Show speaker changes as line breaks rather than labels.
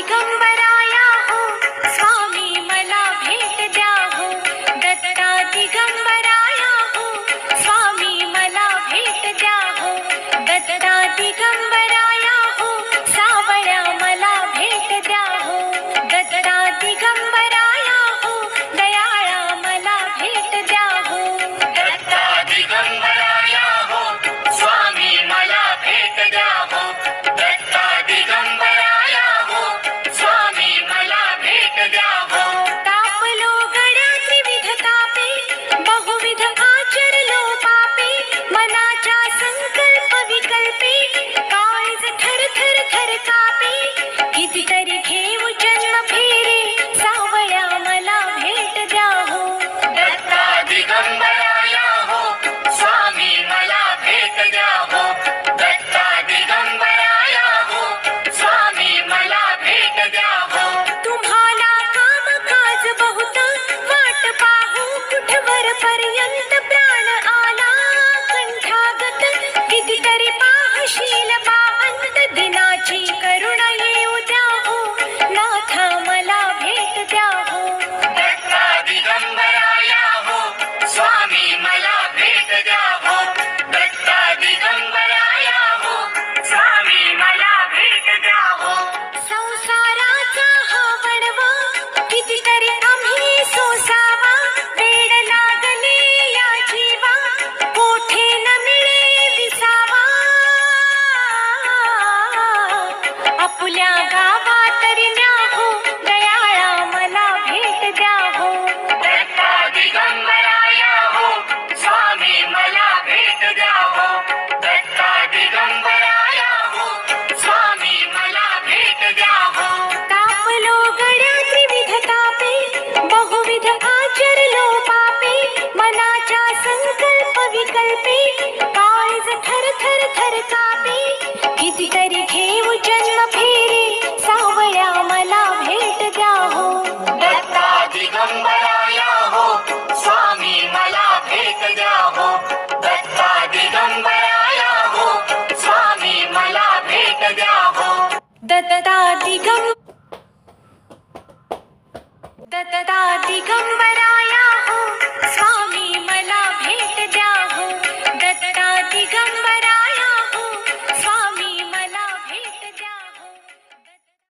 दिगंबराया हो स्वामी मला भेट द्या हो दत्ता दिगंबराया हो स्वामी मला भेट द्या हो दत्ता दिगंबराया हो सावळ्या मला भेट द्या हो दत्ता दिगंबराया हो दयाळा मला भेट द्या हो
दत्ता दिगंबराया हो स्वामी मला भेट द्या हो दत्ता दिगंबराया हो स्वामी मला भेट द्या हो
तापलो गड्या त्रिविध तापे बहुविध आचरलो पापे मनाच्या संकल्प विकल्पे काळीज थर थर थर कापे कितीतरी घेऊ जन्म फेरे सावळ्या मला भेट द्या हो
दत्ता दिगंबराया हो स्वामी मला भेट द्या हो दत्ता दिगंबराया हो स्वामी मला भेट द्या हो
तुम्हाला काम काज बहुत वाट पाहू कुठवर पर्यंत प्राण आला कंठागत कितीतरी पाहशील बा अंत दिनाची करुणा येऊ द्या हो नाथा मला भेट द्या हो
दत्ता दिगंबराया हो स्वामी मला भेट द्या हो दत्ता दिगंबराया हो स्वामी मला भेट द्या हो
संसाराचा हा वणवा कितीतरी आम्ही सोसावा वेड लागले या जीवा कोठे न मिळे विसावा आपुल्या गावा तरी न्या हो दयाळा मला भेट द्या हो
दत्ता दिगंबराया हो स्वामी मला भेट द्या हो दत्ता दिगंबराया हो स्वामी मला भेट द्या हो
तापलो गड्या त्रिविध तापे बहुविध आचरलो पापे मनाच्या संकल्प विकल्पे काळीज थर थर थर कापे कितीतरी घेऊ जन्म फेरे सावळ्या मला भेट द्या हो
दत्ता दिगंबराया हो स्वामी मला भेट द्या हो दत्ता दिगंबराया हो स्वामी मला भेट द्या हो
दत्ता दिगंबराया हो स्वामी